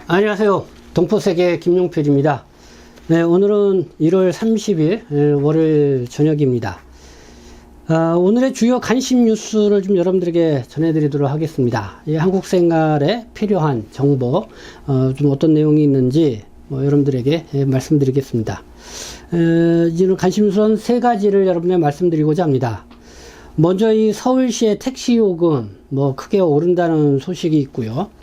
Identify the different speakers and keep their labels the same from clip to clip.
Speaker 1: 안녕하세요. 동포세계 김용필입니다. 네, 오늘은 1월 30일 월요일 저녁입니다. 오늘의 주요 관심 뉴스를 좀 여러분들에게 전해드리도록 하겠습니다. 이 한국 생활에 필요한 정보, 좀 어떤 내용이 있는지 여러분들에게 말씀드리겠습니다. 이제는 관심 뉴스는 세 가지를 여러분에게 말씀드리고자 합니다. 먼저 이 서울시의 택시 요금 크게 오른다는 소식이 있고요.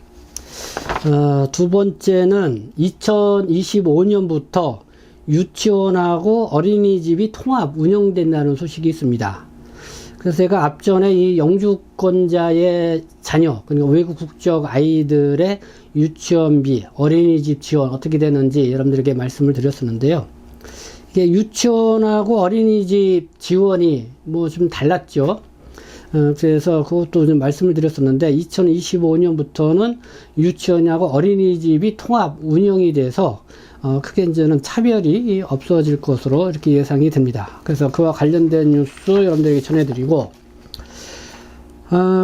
Speaker 1: 두 번째는 2025년부터 유치원하고 어린이집이 통합 운영된다는 소식이 있습니다. 그래서 제가 앞전에 이 영주권자의 자녀, 그러니까 외국 국적 아이들의 유치원비, 어린이집 지원 어떻게 되는지 여러분들에게 말씀을 드렸었는데요. 이게 유치원하고 어린이집 지원이 좀 달랐죠. 그래서 그것도 좀 말씀을 드렸었는데 2025년부터는 유치원하고 어린이집이 통합 운영이 돼서 크게 이제는 차별이 없어질 것으로 이렇게 예상이 됩니다. 그래서 그와 관련된 뉴스 여러분들에게 전해드리고,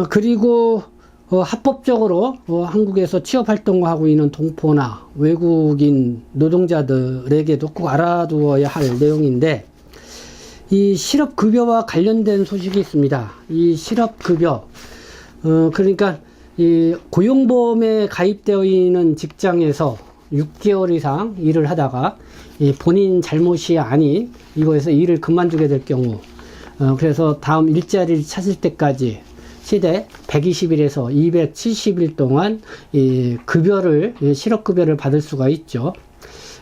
Speaker 1: 그리고 합법적으로 한국에서 취업활동을 하고 있는 동포나 외국인 노동자들에게도 꼭 알아두어야 할 내용인데, 이 실업급여와 관련된 소식이 있습니다. 이 실업급여, 그러니까 이 고용보험에 가입되어 있는 직장에서 6개월 이상 일을 하다가 본인 잘못이 아닌 이거에서 일을 그만두게 될 경우, 그래서 다음 일자리를 찾을 때까지 최대 120일에서 270일 동안 이 급여를, 실업급여를 받을 수가 있죠.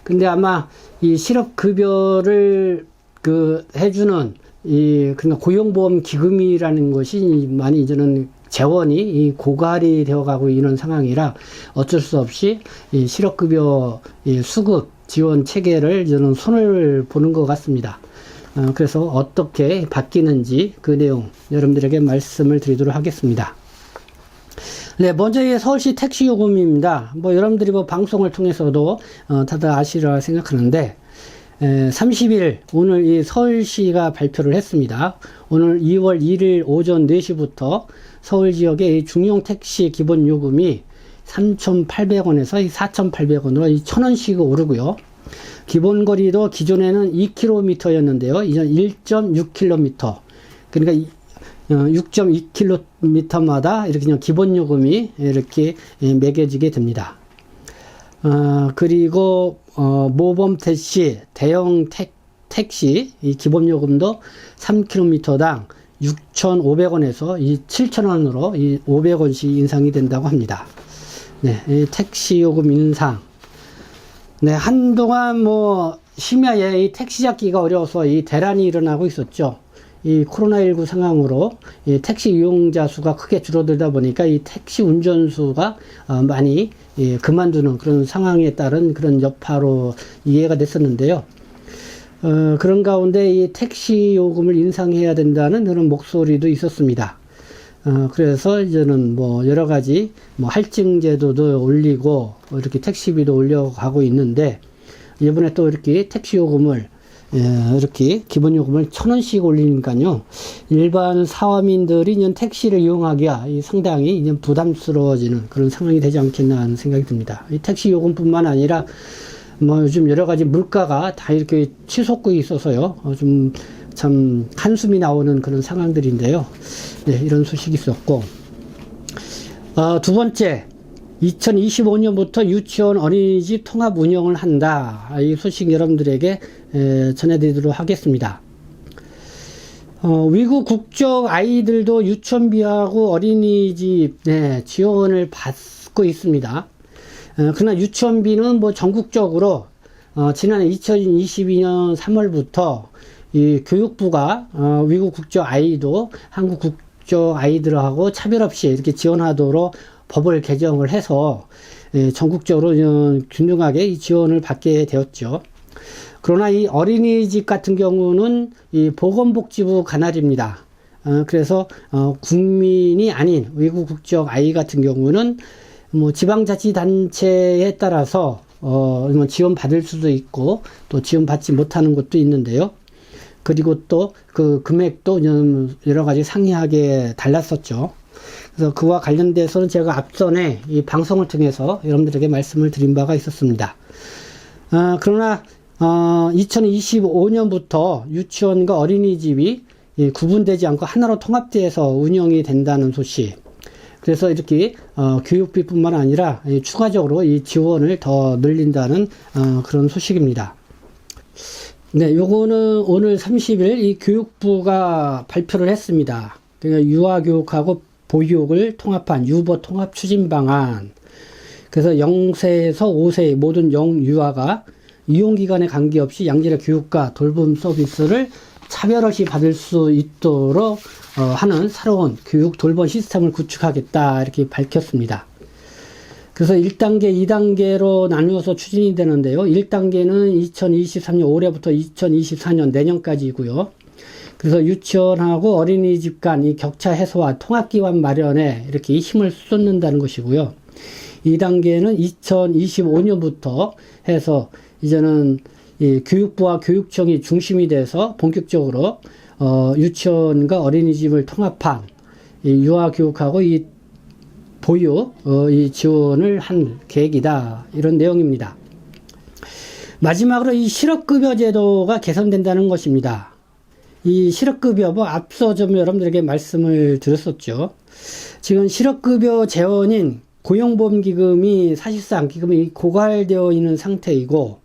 Speaker 1: 근데 아마 이 실업급여를 해주는 그러니까 고용보험 기금이라는 것이 많이 이제는 재원이 고갈이 되어가고 있는 상황이라 어쩔 수 없이 이 실업급여 수급 지원 체계를 이제는 손을 보는 것 같습니다. 그래서 어떻게 바뀌는지 그 내용 여러분들에게 말씀을 드리도록 하겠습니다. 네, 먼저 이 서울시 택시 요금입니다. 여러분들이 방송을 통해서도 다들 아시리라 생각하는데, 30일 오늘 이 서울시가 발표를 했습니다. 오늘 2월 1일 오전 4시부터 서울 지역의 중용 택시 기본 요금이 3,800원에서 4,800원으로 1,000원씩 오르고요. 기본 거리도 기존에는 2km였는데요. 이전 1.6km. 그러니까 6.2km마다 이렇게 그냥 기본 요금이 이렇게 매겨지게 됩니다. 그리고 모범 택시, 대형 택시 이 기본 요금도 3km당 6,500원에서 7,000원으로 500원씩 인상이 된다고 합니다. 네, 이 택시 요금 인상. 네, 한동안 심야에 이 택시 잡기가 어려워서 이 대란이 일어나고 있었죠. 이 코로나19 상황으로 이 택시 이용자 수가 크게 줄어들다 보니까 이 택시 운전수가 많이 그만두는 그런 상황에 따른 그런 여파로 이해가 됐었는데요. 그런 가운데 이 택시 요금을 인상해야 된다는 그런 목소리도 있었습니다. 그래서 이제는 여러 가지 할증 제도도 올리고 이렇게 택시비도 올려가고 있는데, 이번에 또 이렇게 택시 요금을 이렇게 기본 요금을 1,000원씩 올리니까요, 일반 사화민들이 이제 택시를 이용하기가 상당히 이제 부담스러워지는 그런 상황이 되지 않겠나 하는 생각이 듭니다. 이 택시 요금뿐만 아니라 요즘 여러 가지 물가가 다 이렇게 치솟고 있어서요, 좀 참 한숨이 나오는 그런 상황들인데요. 네, 이런 소식이 있었고, 두 번째, 2025년부터 유치원 어린이집 통합 운영을 한다. 이 소식 여러분들에게 전해드리도록 하겠습니다. 외국 국적 아이들도 유치원비하고 어린이집 지원을 받고 있습니다. 그러나 유치원비는 전국적으로 지난해 2022년 3월부터 이 교육부가 외국 국적 아이도 한국 국적 아이들하고 차별 없이 이렇게 지원하도록 법을 개정을 해서 전국적으로 균등하게 지원을 받게 되었죠. 그러나 이 어린이집 같은 경우는 이 보건복지부 관할입니다. 그래서 국민이 아닌 외국 국적 아이 같은 경우는 지방자치단체에 따라서 지원 받을 수도 있고 또 지원 받지 못하는 것도 있는데요. 그리고 또 그 금액도 여러 가지 상이하게 달랐었죠. 그래서 그와 관련돼서는 제가 앞전에 이 방송을 통해서 여러분들에게 말씀을 드린 바가 있었습니다. 그러나 2025년부터 유치원과 어린이집이 구분되지 않고 하나로 통합돼서 운영이 된다는 소식. 그래서 이렇게 교육비뿐만 아니라 추가적으로 이 지원을 더 늘린다는 그런 소식입니다. 네, 요거는 오늘 30일 이 교육부가 발표를 했습니다. 그러니까 유아교육하고 보육을 통합한 유보 통합 추진 방안. 그래서 0세에서 5세 모든 영유아가 이용기간에 관계없이 양질의 교육과 돌봄 서비스를 차별 없이 받을 수 있도록 하는 새로운 교육 돌봄 시스템을 구축하겠다 이렇게 밝혔습니다. 그래서 1단계, 2단계로 나누어서 추진이 되는데요. 1단계는 2023년 올해부터 2024년 내년까지이고요. 그래서 유치원하고 어린이집 간 이 격차 해소와 통합기반 마련에 이렇게 힘을 쏟는다는 것이고요. 2단계는 2025년부터 해서 이제는 이 교육부와 교육청이 중심이 돼서 본격적으로 유치원과 어린이집을 통합한 이 유아교육하고 이 보육 이 지원을 한 계획이다 이런 내용입니다. 마지막으로 이 실업급여 제도가 개선된다는 것입니다. 이 실업급여 앞서 좀 여러분들에게 말씀을 드렸었죠. 지금 실업급여 재원인 고용보험기금이 사실상 기금이 고갈되어 있는 상태이고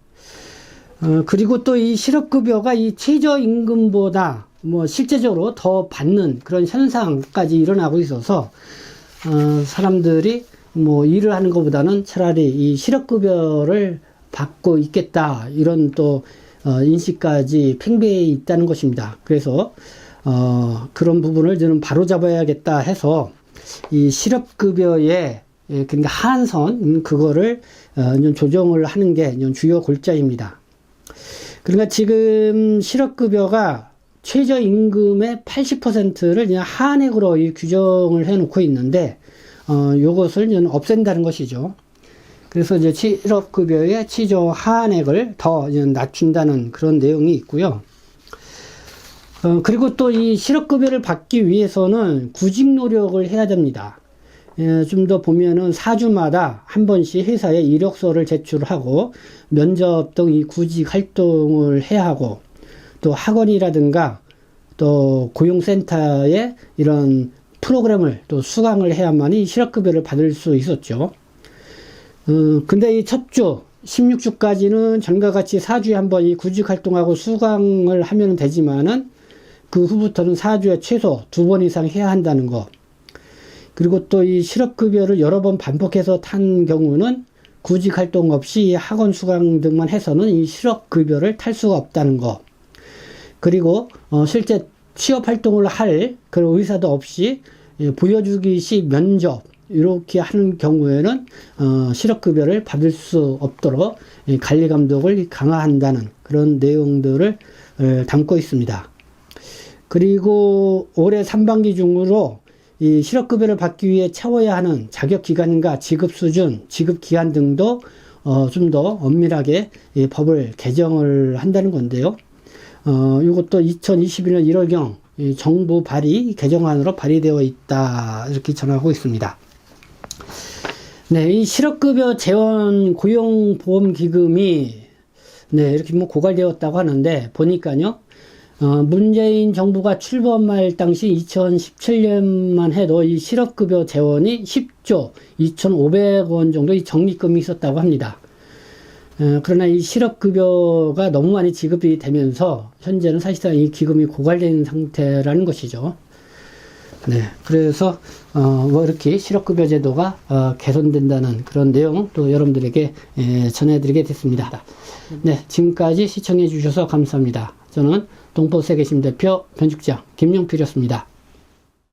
Speaker 1: 그리고 또 이 실업급여가 이 최저임금보다 실제적으로 더 받는 그런 현상까지 일어나고 있어서 사람들이 일을 하는 것보다는 차라리 이 실업급여를 받고 있겠다 이런 또 인식까지 팽배해 있다는 것입니다. 그래서 그런 부분을 저는 바로잡아야겠다 해서 이 실업급여의 그러니까 한선 그거를 조정을 하는 게 주요 골자입니다. 그러니까 지금 실업급여가 최저임금의 80%를 그냥 한액으로 이 규정을 해놓고 있는데 요것을 없앤다는 것이죠. 그래서 이제 실업급여의 최저 한액을 더 낮춘다는 그런 내용이 있고요. 그리고 또 이 실업급여를 받기 위해서는 구직 노력을 해야 됩니다. 좀 더 보면은 4주마다 한 번씩 회사에 이력서를 제출하고 면접 등 이 구직 활동을 해야 하고 또 학원이라든가 또 고용센터에 이런 프로그램을 또 수강을 해야만이 실업급여를 받을 수 있었죠. 근데 이 첫 주 16주까지는 전과 같이 4주에 한 번 이 구직 활동하고 수강을 하면 되지만은 그 후부터는 4주에 최소 2번 이상 해야 한다는 거. 그리고 또 이 실업급여를 여러 번 반복해서 탄 경우는 구직 활동 없이 학원 수강 등만 해서는 이 실업급여를 탈 수가 없다는 거. 그리고 실제 취업 활동을 할 그런 의사도 없이 보여주기 시 면접 이렇게 하는 경우에는 실업급여를 받을 수 없도록 관리 감독을 강화한다는 그런 내용들을 담고 있습니다. 그리고 올해 상반기 중으로 이 실업급여를 받기 위해 채워야 하는 자격기간과 지급수준, 지급기한 등도 좀 더 엄밀하게 이 법을 개정을 한다는 건데요. 이것도 2021년 1월경 정부 발의 개정안으로 발의되어 있다 이렇게 전하고 있습니다. 네, 이 실업급여 재원 고용보험기금이 이렇게 고갈되었다고 하는데 보니까요. 문재인 정부가 출범할 당시 2017년만 해도 이 실업급여 재원이 10조 2,500원 정도 의 적립금이 있었다고 합니다. 그러나 이 실업급여가 너무 많이 지급이 되면서 현재는 사실상 이 기금이 고갈된 상태라는 것이죠. 네, 그래서 이렇게 실업급여 제도가 개선된다는 그런 내용 또 여러분들에게 전해드리게 됐습니다. 네, 지금까지 시청해 주셔서 감사합니다. 저는 동포세계심 대표 변축장 김용필이었습니다.